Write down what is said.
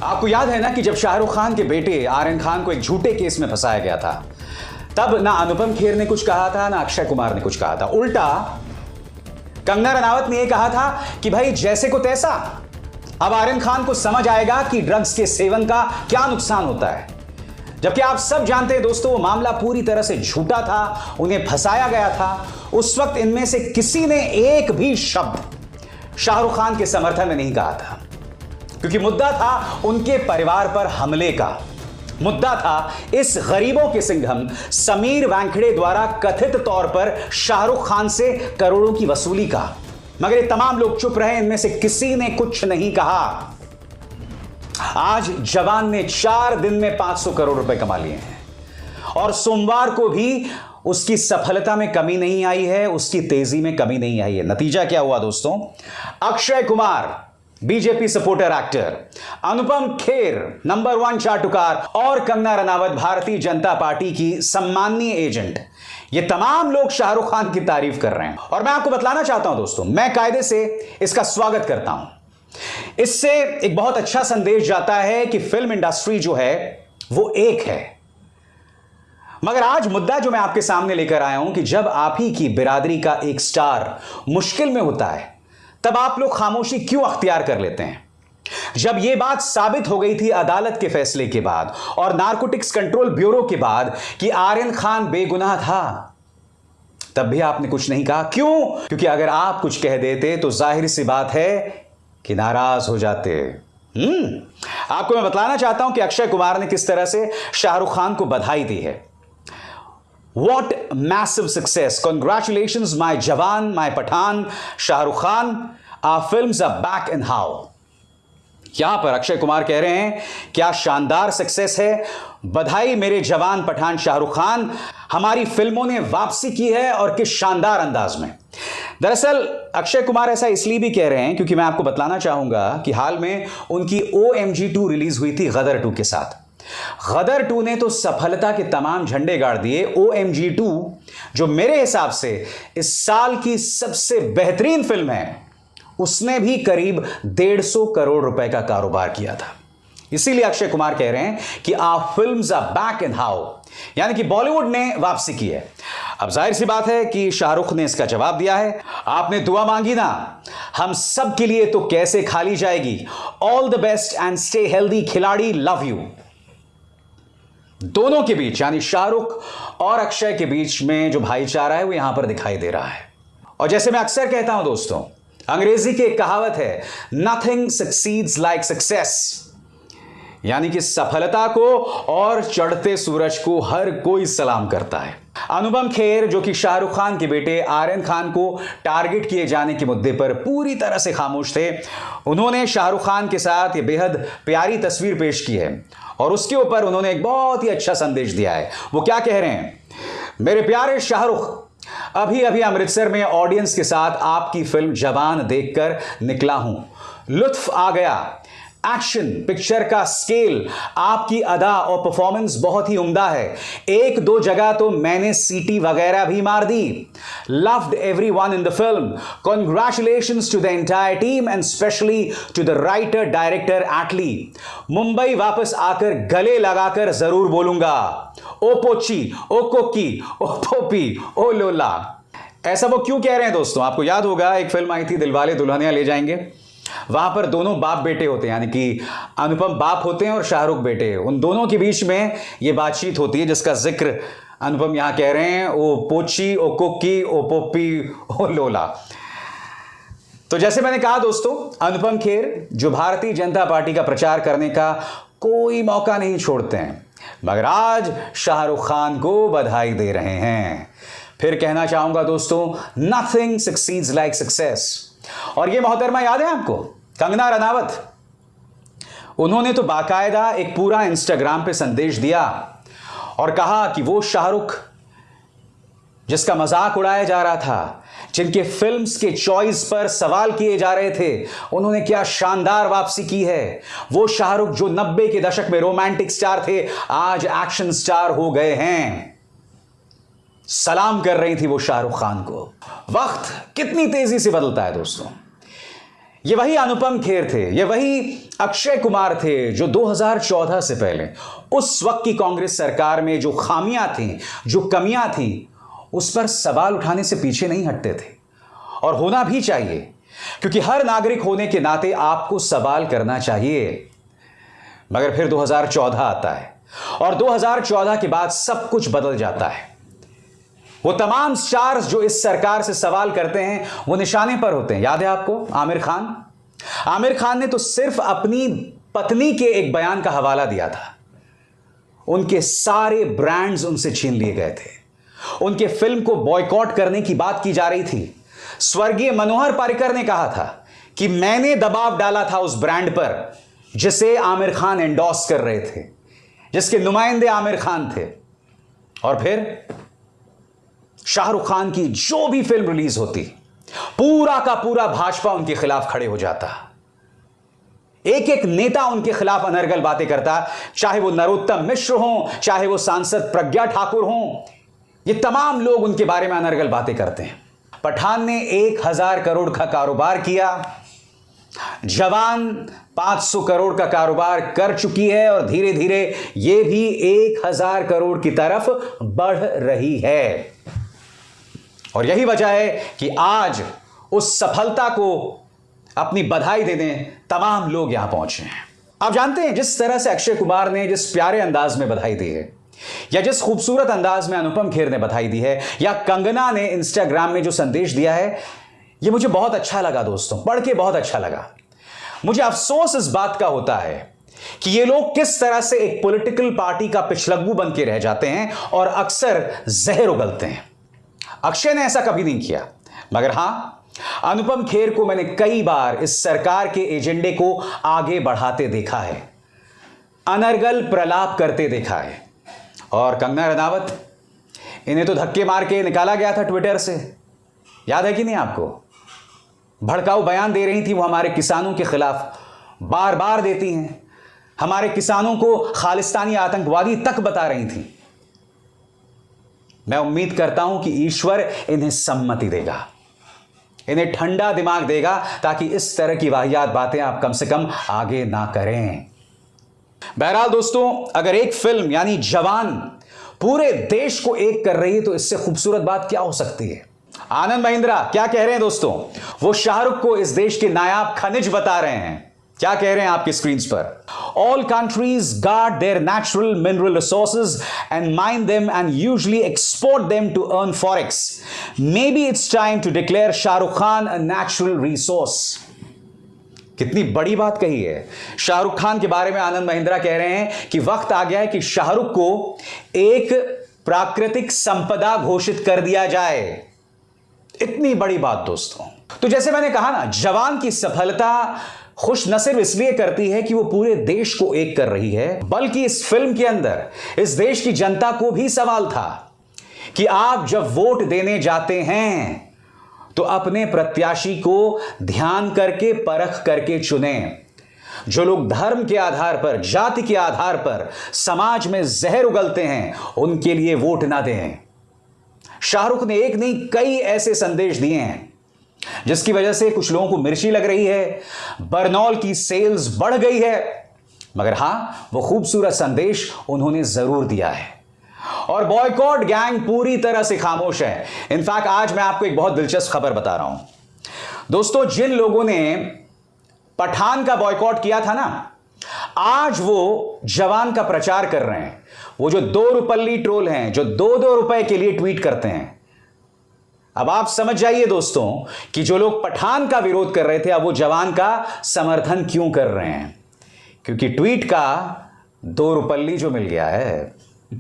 आपको याद है ना कि जब शाहरुख खान के बेटे आर्यन खान को एक झूठे केस में फंसाया गया था, तब ना अनुपम खेर ने कुछ कहा था ना अक्षय कुमार ने कुछ कहा था। उल्टा कंगना रनावत ने यह कहा था कि भाई जैसे को तैसा। अब आर्यन खान को समझ आएगा कि ड्रग्स के सेवन का क्या नुकसान होता है। जबकि आप सब जानते हैं दोस्तों, वो मामला पूरी तरह से झूठा था, उन्हें फंसाया गया था। उस वक्त इनमें से किसी ने एक भी शब्द शाहरुख खान के समर्थन में नहीं कहा था, क्योंकि मुद्दा था उनके परिवार पर हमले का। मुद्दा था इस गरीबों के सिंघम समीर वानखेड़े द्वारा कथित तौर पर शाहरुख खान से करोड़ों की वसूली का। मगर ये तमाम लोग चुप रहे, इनमें से किसी ने कुछ नहीं कहा। आज जवान ने 4 दिन में 500 करोड़ रुपए कमा लिए हैं और सोमवार को भी उसकी सफलता में कमी नहीं आई है, उसकी तेजी में कमी नहीं आई है। नतीजा क्या हुआ दोस्तों? Akshay Kumar BJP supporter actor, Anupam Kher number 1 चाटुकार और कंगना रनावत भारतीय जनता पार्टी की सम्माननीय एजेंट, ये तमाम लोग शाहरुख खान की तारीफ कर रहे हैं। और मैं आपको बतलाना चाहता हूं दोस्तों, मैं कायदे से इसका स्वागत करता हूं। इससे एक बहुत अच्छा संदेश जाता है कि फिल्म इंडस्ट्री जो है वो एक है। मगर आज मुद्दा जो मैं आपके सामने लेकर आया हूं कि जब आप ही की बिरादरी का एक स्टार मुश्किल में होता है, तब आप लोग खामोशी क्यों अख्तियार कर लेते हैं? जब यह बात साबित हो गई थी अदालत के फैसले के बाद और नारकोटिक्स कंट्रोल ब्यूरो के बाद कि आर्यन खान बेगुनाह था, तब भी आपने कुछ नहीं कहा। क्यों? क्योंकि अगर आप कुछ कह देते तो जाहिर सी बात है कि नाराज हो जाते। आपको मैं बतलाना चाहता हूं कि अक्षय कुमार ने किस तरह से शाहरुख खान को बधाई दी है। What massive success! Congratulations, my जवान, my Pathan, Shahrukh Khan. Our films are back in how. यहां पर अक्षय कुमार कह रहे हैं क्या शानदार सक्सेस है, बधाई मेरे जवान पठान शाहरुख खान, हमारी फिल्मों ने वापसी की है और किस शानदार अंदाज में। दरअसल अक्षय कुमार ऐसा इसलिए भी कह रहे हैं क्योंकि मैं आपको बतलाना चाहूंगा कि हाल में उनकी OMG 2 रिलीज हुई थी गदर 2 के साथ। गदर 2 ने तो सफलता के तमाम झंडे गाड़ दिए। OMG 2 जो मेरे हिसाब से इस साल की सबसे बेहतरीन फिल्म है, उसने भी करीब 150 करोड़ रुपए का कारोबार किया था। इसीलिए अक्षय कुमार कह रहे हैं कि our films are back in how, यानी कि बॉलीवुड ने वापसी की है। अब जाहिर सी बात है कि शाहरुख ने इसका जवाब दिया है, आपने दुआ मांगी ना, हम सब के लिए तो कैसे खाली जाएगी। All the best and stay healthy खिलाड़ी, लव यू। दोनों के बीच यानी शाहरुख और अक्षय के बीच में जो भाईचारा है वो यहां पर दिखाई दे रहा है। और जैसे मैं अक्सर कहता हूं दोस्तों, अंग्रेजी की एक कहावत है, नथिंग सक्सीड्स लाइक सक्सेस, यानी कि सफलता को और चढ़ते सूरज को हर कोई सलाम करता है। अनुपम खेर जो कि शाहरुख खान के बेटे आर्यन खान को टारगेट किए जाने के मुद्दे पर पूरी तरह से खामोश थे। उन्होंने शाहरुख खान के साथ ये बेहद प्यारी तस्वीर पेश की है और उसके ऊपर उन्होंने एक बहुत ही अच्छा संदेश दिया है। वो क्या कह रहे हैं? मेरे प्यारे शाहरुख, अभी अभी अमृतसर में ऑडियंस के साथ आपकी फिल्म जवान देखकर निकला हूं, लुत्फ आ गया। एक्शन पिक्चर का स्केल, आपकी अदा और परफॉर्मेंस बहुत ही उम्दा है। 1-2 जगह तो मैंने सीटी वगैरह भी मार दी। Loved everyone in the film, congratulations to the entire team and specially to the writer director Atlee. Mumbai वापस आकर गले लगाकर जरूर बोलूंगा, ओ पोची, ओ कोकी, ओ पोपी, ओ लोला। ऐसा वो क्यों कह रहे हैं दोस्तों? आपको याद होगा एक फिल्म आई थी दिलवाले दुल्हनिया ले जाएंगे, वहां पर दोनों बाप बेटे होते हैं, यानी कि अनुपम बाप होते हैं और शाहरुख बेटे। उन दोनों के बीच में यह बातचीत होती है जिसका जिक्र अनुपम यहां कह रहे हैं, ओ पोची, ओ कोकी, ओ पोपी, ओ लोला। तो जैसे मैंने कहा दोस्तों, अनुपम खेर जो भारतीय जनता पार्टी का प्रचार करने का कोई मौका नहीं छोड़ते हैं, मगर आज शाहरुख खान को बधाई दे रहे हैं। फिर कहना चाहूंगा दोस्तों, नथिंग सक्सीड्स लाइक सक्सेस। और ये मोहतरमा याद है आपको, कंगना रनावत, उन्होंने तो बाकायदा एक पूरा इंस्टाग्राम पे संदेश दिया और कहा कि वो शाहरुख जिसका मजाक उड़ाया जा रहा था, जिनके फिल्म्स के चॉइस पर सवाल किए जा रहे थे, उन्होंने क्या शानदार वापसी की है। वो शाहरुख जो 90 के दशक में रोमांटिक स्टार थे, आज एक्शन स्टार हो गए हैं। सलाम कर रही थी वो शाहरुख खान को। वक्त कितनी तेजी से बदलता है दोस्तों। ये वही अनुपम खेर थे, ये वही अक्षय कुमार थे जो 2014 से पहले उस वक्त की कांग्रेस सरकार में जो खामियां थी, जो कमियां थी, उस पर सवाल उठाने से पीछे नहीं हटते थे। और होना भी चाहिए, क्योंकि हर नागरिक होने के नाते आपको सवाल करना चाहिए। मगर फिर 2014 आता है और 2014 के बाद सब कुछ बदल जाता है। वो तमाम स्टार्स जो इस सरकार से सवाल करते हैं वो निशाने पर होते हैं। याद है आपको आमिर खान ने तो सिर्फ अपनी पत्नी के एक बयान का हवाला दिया था, उनके सारे ब्रांड्स उनसे छीन लिए गए थे, उनके फिल्म को बॉयकॉट करने की बात की जा रही थी। स्वर्गीय मनोहर पर्रिकर ने कहा था कि मैंने दबाव डाला था उस ब्रांड पर जिसे आमिर खान एंडोर्स कर रहे थे, जिसके नुमाइंदे आमिर खान थे। और फिर शाहरुख खान की जो भी फिल्म रिलीज होती, पूरा का पूरा भाजपा उनके खिलाफ खड़े हो जाता, एक एक नेता उनके खिलाफ अनर्गल बातें करता, चाहे वो नरोत्तम मिश्र हो, चाहे वो सांसद प्रज्ञा ठाकुर हो, ये तमाम लोग उनके बारे में अनर्गल बातें करते हैं। पठान ने 1000 करोड़ का कारोबार किया, जवान 500 करोड़ का कारोबार कर चुकी है और धीरे धीरे यह भी 1000 करोड़ की तरफ बढ़ रही है। और यही वजह है कि आज उस सफलता को अपनी बधाई देने तमाम लोग यहां पहुंचे हैं। आप जानते हैं, जिस तरह से अक्षय कुमार ने जिस प्यारे अंदाज में बधाई दी है, या जिस खूबसूरत अंदाज में अनुपम खेर ने बधाई दी है, या कंगना ने इंस्टाग्राम में जो संदेश दिया है, यह मुझे बहुत अच्छा लगा दोस्तों, पढ़ के बहुत अच्छा लगा। मुझे अफसोस इस बात का होता है कि ये लोग किस तरह से एक पॉलिटिकल पार्टी का पिछलग्गू बन के रह जाते हैं और अक्सर जहर उगलते हैं। अक्षय ने ऐसा कभी नहीं किया, मगर हां, अनुपम खेर को मैंने कई बार इस सरकार के एजेंडे को आगे बढ़ाते देखा है, अनर्गल प्रलाप करते देखा है। और कंगना रनावत, इन्हें तो धक्के मार के निकाला गया था ट्विटर से, याद है कि नहीं आपको? भड़काऊ बयान दे रही थी वो हमारे किसानों के खिलाफ, बार बार देती हैं, हमारे किसानों को खालिस्तानी आतंकवादी तक बता रही थी। मैं उम्मीद करता हूं कि ईश्वर इन्हें सम्मति देगा, इन्हें ठंडा दिमाग देगा, ताकि इस तरह की वाहियात बातें आप कम से कम आगे ना करें। बहरहाल दोस्तों, अगर एक फिल्म यानी जवान पूरे देश को एक कर रही है तो इससे खूबसूरत बात क्या हो सकती है? आनंद महिंद्रा क्या कह रहे हैं दोस्तों? वो शाहरुख को इस देश के नायाब खनिज बता रहे हैं। क्या कह रहे हैं आपकी स्क्रीन पर? All countries guard their natural mineral resources and mine them and usually export them to earn forex. Maybe it's time to declare Shahrukh Khan a natural resource. कितनी बड़ी बात कही है। शाहरुख खान के बारे में आनंद महिंद्रा कह रहे हैं कि वक्त आ गया है कि शाहरुख को एक प्राकृतिक संपदा घोषित कर दिया जाए। इतनी बड़ी बात दोस्तों। तो जैसे मैंने कहा ना, जवान की सफलता खुश न सिर्फ इसलिए करती है कि वो पूरे देश को एक कर रही है, बल्कि इस फिल्म के अंदर इस देश की जनता को भी सवाल था कि आप जब वोट देने जाते हैं तो अपने प्रत्याशी को ध्यान करके, परख करके चुनें। जो लोग धर्म के आधार पर, जाति के आधार पर समाज में जहर उगलते हैं, उनके लिए वोट ना दें। शाहरुख ने एक नहीं कई ऐसे संदेश दिए हैं जिसकी वजह से कुछ लोगों को मिर्ची लग रही है, बरनौल की सेल्स बढ़ गई है, मगर हां, वो खूबसूरत संदेश उन्होंने जरूर दिया है। और बॉयकॉट गैंग पूरी तरह से खामोश है। इनफैक्ट आज मैं आपको एक बहुत दिलचस्प खबर बता रहा हूं दोस्तों। जिन लोगों ने पठान का बॉयकॉट किया था ना, आज वो जवान का प्रचार कर रहे हैं। वो जो 2 रुपल्ली ट्रोल हैं, जो 2-2 रुपए के लिए ट्वीट करते हैं। अब आप समझ जाइए दोस्तों कि जो लोग पठान का विरोध कर रहे थे, अब वो जवान का समर्थन क्यों कर रहे हैं? क्योंकि ट्वीट का 2 रुपल्ली जो मिल गया है।